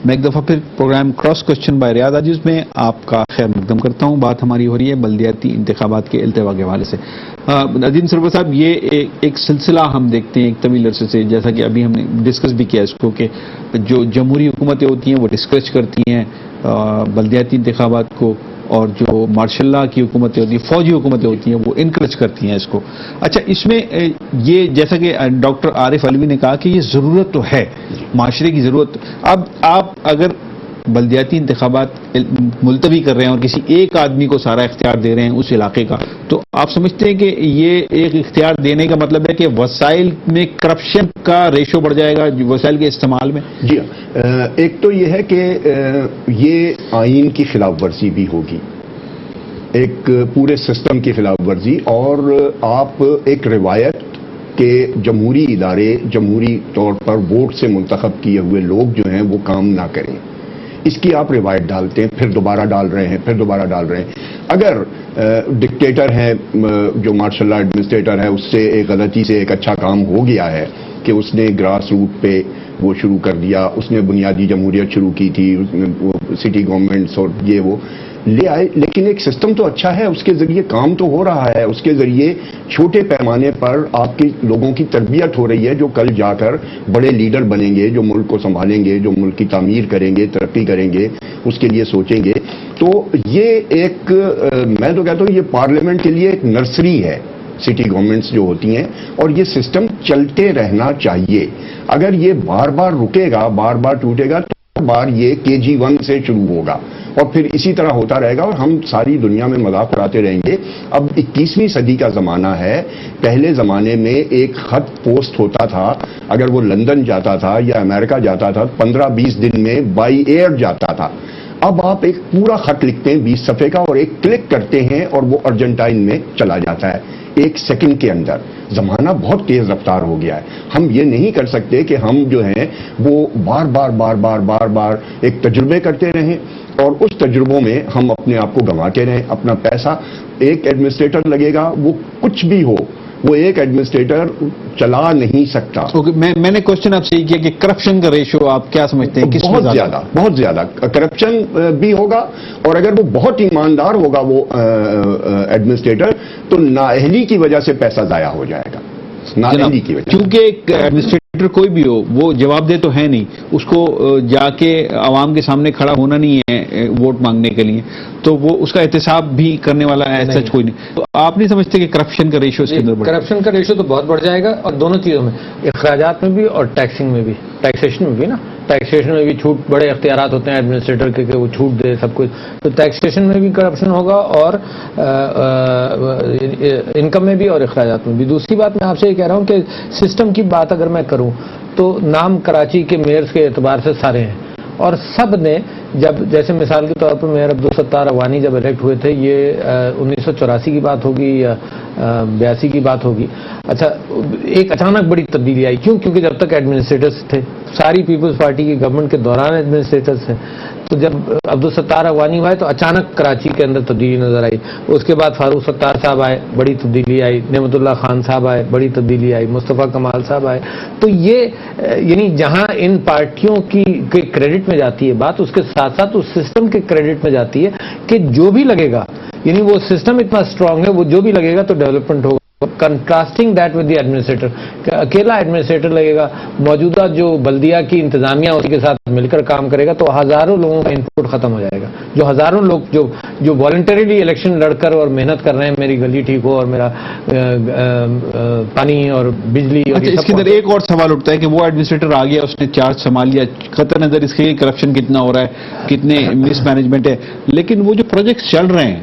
میں ایک دفعہ پھر پروگرام کراس کوشچن بائی ریاض عزیز میں آپ کا خیر مقدم کرتا ہوں. بات ہماری ہو رہی ہے بلدیاتی انتخابات کے التوا کے حوالے سے. عظیم سرور صاحب، یہ ایک سلسلہ ہم دیکھتے ہیں ایک طویل عرصے سے، جیسا کہ ابھی ہم نے ڈسکس بھی کیا اس کو، کہ جو جمہوری حکومتیں ہوتی ہیں وہ ڈسکریج کرتی ہیں بلدیاتی انتخابات کو، اور جو مارشاء اللہ کی حکومتیں ہوتی ہیں، فوجی حکومتیں ہوتی ہیں، وہ انکریج کرتی ہیں اس کو. اچھا، اس میں یہ جیسا کہ ڈاکٹر عارف علوی نے کہا کہ یہ ضرورت تو ہے، معاشرے کی ضرورت. اب آپ اگر بلدیاتی انتخابات ملتوی کر رہے ہیں اور کسی ایک آدمی کو سارا اختیار دے رہے ہیں اس علاقے کا، تو آپ سمجھتے ہیں کہ یہ ایک اختیار دینے کا مطلب ہے کہ وسائل میں کرپشن کا ریشو بڑھ جائے گا وسائل کے استعمال میں؟ جی، ایک تو یہ ہے کہ یہ آئین کی خلاف ورزی بھی ہوگی، ایک پورے سسٹم کی خلاف ورزی، اور آپ ایک روایت کہ جمہوری ادارے جمہوری طور پر ووٹ سے منتخب کیے ہوئے لوگ جو ہیں وہ کام نہ کریں، اس کی آپ روایت ڈالتے ہیں، پھر دوبارہ ڈال رہے ہیں، پھر دوبارہ ڈال رہے ہیں. اگر ڈکٹیٹر ہے جو مارشاء اللہ ایڈمنسٹریٹر ہے، اس سے ایک غلطی سے ایک اچھا کام ہو گیا ہے کہ اس نے گراس روٹ پہ وہ شروع کر دیا، اس نے بنیادی جمہوریت شروع کی تھی، اس نے سٹی گورنمنٹس اور یہ وہ لے آئے، لیکن ایک سسٹم تو اچھا ہے، اس کے ذریعے کام تو ہو رہا ہے، اس کے ذریعے چھوٹے پیمانے پر آپ کی لوگوں کی تربیت ہو رہی ہے جو کل جا کر بڑے لیڈر بنیں گے، جو ملک کو سنبھالیں گے، جو ملک کی تعمیر کریں گے، ترقی کریں گے، اس کے لیے سوچیں گے. تو یہ ایک میں تو کہتا ہوں یہ پارلیمنٹ کے لیے ایک نرسری ہے، سٹی گورنمنٹس جو ہوتی ہیں، اور یہ سسٹم چلتے رہنا چاہیے. اگر یہ بار بار رکے گا، بار بار ٹوٹے گا، تو بار یہ KG1 سے شروع ہوگا اور پھر اسی طرح ہوتا رہے گا اور ہم ساری دنیا میں مذاق اڑاتے رہیں گے. اب 21ویں صدی کا زمانہ ہے. پہلے زمانے میں ایک خط پوسٹ ہوتا تھا، اگر وہ لندن جاتا تھا یا امریکہ جاتا تھا 15-20 دن میں بائی ایئر جاتا تھا. اب آپ ایک پورا خط لکھتے ہیں 20 صفحے کا اور ایک کلک کرتے ہیں اور وہ ارجنٹائن میں چلا جاتا ہے 1 سیکنڈ کے اندر. زمانہ بہت تیز رفتار ہو گیا ہے. ہم یہ نہیں کر سکتے کہ ہم جو ہیں وہ بار بار بار بار بار بار ایک تجربے کرتے رہیں اور اس تجربوں میں ہم اپنے آپ کو گنواتے رہیں. اپنا پیسہ ایک ایڈمنسٹریٹر لگے گا، وہ کچھ بھی ہو، وہ ایک ایڈمنسٹریٹر چلا نہیں سکتا. میں نے کوشچن آپ سے یہ کیا کہ کرپشن کا ریشو آپ کیا سمجھتے ہیں؟ بہت زیادہ کرپشن بھی ہوگا، اور اگر وہ بہت ایماندار ہوگا وہ ایڈمنسٹریٹر، تو نااہلی کی وجہ سے پیسہ ضائع ہو جائے گا. نااہلی کی وجہ، کیونکہ ایک ایڈمنسٹریٹر کوئی بھی ہو وہ جواب دہ تو ہے نہیں، اس کو جا کے عوام کے سامنے کھڑا ہونا نہیں ہے ووٹ مانگنے کے لیے، تو وہ اس کا احتساب بھی کرنے والا ہے سچ کوئی نہیں. تو آپ نہیں سمجھتے کہ کرپشن کا ریشو اس کے اندر؟ کرپشن کا ریشو تو بہت بڑھ جائے گا، اور دونوں چیزوں میں، اخراجات میں بھی اور ٹیکسنگ میں بھی، ٹیکسیشن میں بھی نا. ٹیکسیشن میں بھی چھوٹ، بڑے اختیارات ہوتے ہیں ایڈمنسٹریٹر کے کہ وہ چھوٹ دے سب کچھ، تو ٹیکسیشن میں بھی کرپشن ہوگا اور انکم میں بھی اور اخراجات میں بھی. دوسری بات میں آپ سے یہ کہہ رہا ہوں کہ سسٹم کی بات اگر میں کروں تو نام کراچی کے میئرز کے اعتبار سے سارے ہیں، اور سب نے جب جیسے مثال کے طور پر میئر عبدالستار اوانی جب الیکٹ ہوئے تھے، یہ 1984 کی بات ہوگی یا 82 کی بات ہوگی. اچھا، ایک اچانک بڑی تبدیلی آئی. کیونکہ جب تک ایڈمنسٹریٹرز تھے، ساری پیپلز پارٹی کی گورنمنٹ کے دوران ایڈمنسٹریٹرز تھے، تو جب عبدالستار اوانی ہوئے تو اچانک کراچی کے اندر تبدیلی نظر آئی. اس کے بعد فاروق ستار صاحب آئے، بڑی تبدیلی آئی. نعمت اللہ خان صاحب آئے، بڑی تبدیلی آئی. مصطفیٰ کمال صاحب آئے. تو یہ یعنی جہاں ان پارٹیوں کی کریڈٹ میں جاتی ہے بات، اس کے ساتھ ساتھ اس سسٹم کے کریڈٹ میں جاتی ہے کہ جو بھی لگے گا، یعنی وہ سسٹم اتنا اسٹرانگ ہے، وہ جو بھی لگے گا تو ڈیولپمنٹ ہوگا. Contrasting that with the administrator, اکیلا ایڈمنسٹریٹر لگے گا، موجودہ جو بلدیہ کی انتظامیہ اس کے ساتھ مل کر کام کرے گا، تو ہزاروں لوگوں کا انپٹ ختم ہو جائے گا. جو ہزاروں لوگ جو والنٹریلی الیکشن لڑ کر اور محنت کر رہے ہیں، میری گلی ٹھیک ہو اور میرا پانی اور بجلی. اچھا، اس کے اندر ایک اور سوال اٹھتا ہے کہ وہ ایڈمنسٹریٹر آ گیا، اس نے چارج سنبھال لیا، قطع نظر اس کے کرپشن کتنا ہو رہا ہے، کتنے مس مینجمنٹ ہے، لیکن وہ جو پروجیکٹس چل رہے ہیں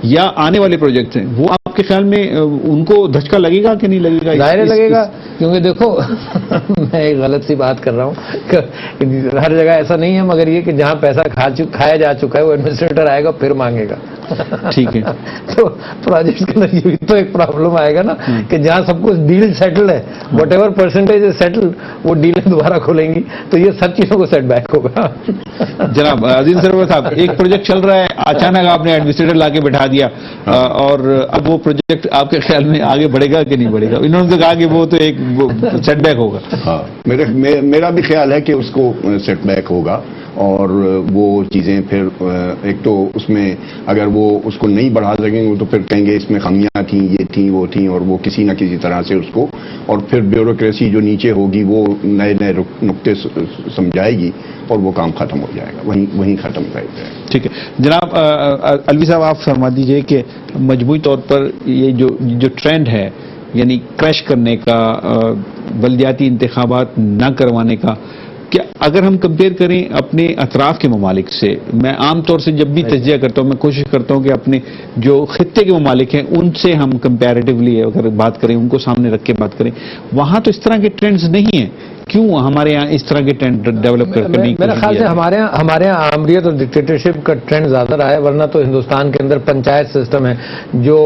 یا آنے والے پروجیکٹس ہیں، وہ آپ کے خیال میں ان کو دھچکا لگے گا کہ نہیں لگے گا؟ ظاہر لگے گا، کیونکہ دیکھو میں ایک غلط سی بات کر رہا ہوں کہ ہر جگہ ایسا نہیں ہے، مگر یہ کہ جہاں پیسہ کھایا جا چکا ہے وہ ایڈمنسٹریٹر آئے گا پھر مانگے گا. ٹھیک ہے، تو پروجیکٹ کے اندر یہ بھی تو ایک پرابلم آئے گا نا کہ جہاں سب کچھ ڈیل سیٹل ہے، واٹ ایور پرسنٹیج ہے سیٹل، وہ ڈیلیں دوبارہ کھولیں گی تو یہ سب چیزوں کو سیٹ بیک ہوگا. جناب عظیم سرور صاحب، ایک پروجیکٹ چل رہا ہے، اچانک آپ نے ایڈمنسٹریٹر لا کے بٹھا دیا، اور اب وہ پروجیکٹ آپ کے خیال میں آگے بڑھے گا کہ نہیں بڑھے گا؟ انہوں نے تو کہا کہ وہ تو ایک سیٹ بیک ہوگا. ہاں، میرا بھی خیال ہے کہ اس کو سیٹ بیک ہوگا، اور وہ چیزیں پھر ایک تو اس میں اگر وہ اس کو نہیں بڑھا سکیں گے تو پھر کہیں گے اس میں خامیاں تھیں، یہ تھیں، وہ تھیں، اور وہ کسی نہ کسی طرح سے اس کو، اور پھر بیوروکریسی جو نیچے ہوگی وہ نئے نئے نقطے سمجھائے گی اور وہ کام ختم ہو جائے گا، وہیں ختم کر جائے گا۔ ٹھیک ہے جناب الوی صاحب، آپ فرما دیجئے کہ مجموعی طور پر یہ جو ٹرینڈ ہے، یعنی کریش کرنے کا، بلدیاتی انتخابات نہ کروانے کا، کہ اگر ہم کمپیئر کریں اپنے اطراف کے ممالک سے، میں عام طور سے جب بھی تجزیہ کرتا ہوں میں کوشش کرتا ہوں کہ اپنے جو خطے کے ممالک ہیں ان سے ہم کمپیریٹیولی اگر بات کریں، ان کو سامنے رکھ کے بات کریں، وہاں تو اس طرح کے ٹرینڈز نہیں ہیں، کیوں ہمارے یہاں اس طرح کے ٹرینڈ ڈیولپ کرنے کی میرا خیال سے ہمارے یہاں آمریت اور ڈکٹیٹرشپ کا ٹرینڈ زیادہ رہا ہے، ورنہ تو ہندوستان کے اندر پنچایت سسٹم ہے، جو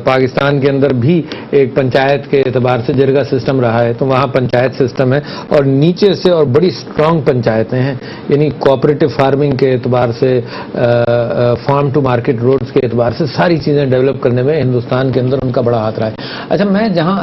پاکستان کے اندر بھی ایک پنچایت کے اعتبار سے جرگہ سسٹم رہا ہے، تو وہاں پنچایت سسٹم ہے، اور نیچے سے اور بڑی اسٹرانگ پنچایتیں ہیں، یعنی کوآپریٹو فارمنگ کے اعتبار سے، فارم ٹو مارکیٹ روڈز کے اعتبار سے ساری چیزیں ڈیولپ کرنے میں ہندوستان کے اندر ان کا بڑا ہاتھ رہا ہے۔ اچھا، میں جہاں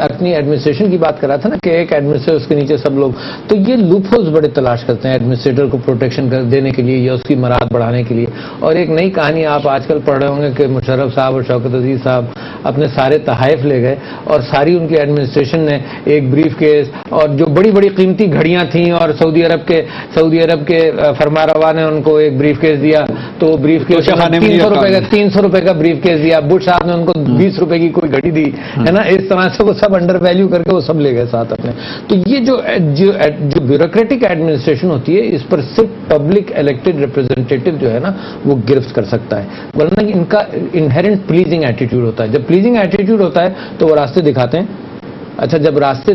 اپنی ایڈمنسٹریشن کی بات کر رہا تھا نا کہ ایک ایڈمنسٹریٹر اس کے نیچے سب لوگ، تو یہ لوپ ہولز بڑے تلاش کرتے ہیں ایڈمنسٹریٹر کو پروٹیکشن دینے کے لیے یا اس کی مراد بڑھانے کے لیے۔ اور ایک نئی کہانی آپ آج کل پڑھ رہے ہوں گے کہ مشرف صاحب اور شوکت عزیز صاحب اپنے سارے تحائف لے گئے اور ساری ان کی ایڈمنسٹریشن نے ایک بریف کیس اور جو بڑی بڑی قیمتی گھڑیاں تھیں، اور سعودی عرب کے فرما روا نے ان کو ایک بریف کیس دیا، تو بریف کیس 300 روپے کا بریف کیس دیا، بش صاحب نے ان کو 20 روپے کی کوئی گھڑی دی ہے نا، اس طرح سے وہ سب انڈر ویلیو کر کے وہ سب لے گئے ساتھ اپنے۔ تو یہ جو بیوروکریٹک ایڈمنسٹریشن ہوتی ہے، اس پر صرف پبلک الیکٹڈ ریپرزینٹیٹو جو ہے نا وہ گرفت کر سکتا ہے، ورنہ ان کا انہیرنٹ پلیزنگ ایٹیٹیوڈ ہوتا ہے۔ جب پلیزنگ ایٹیٹیوڈ ہوتا ہے تو وہ راستے دکھاتے ہیں، اچھا جب راستے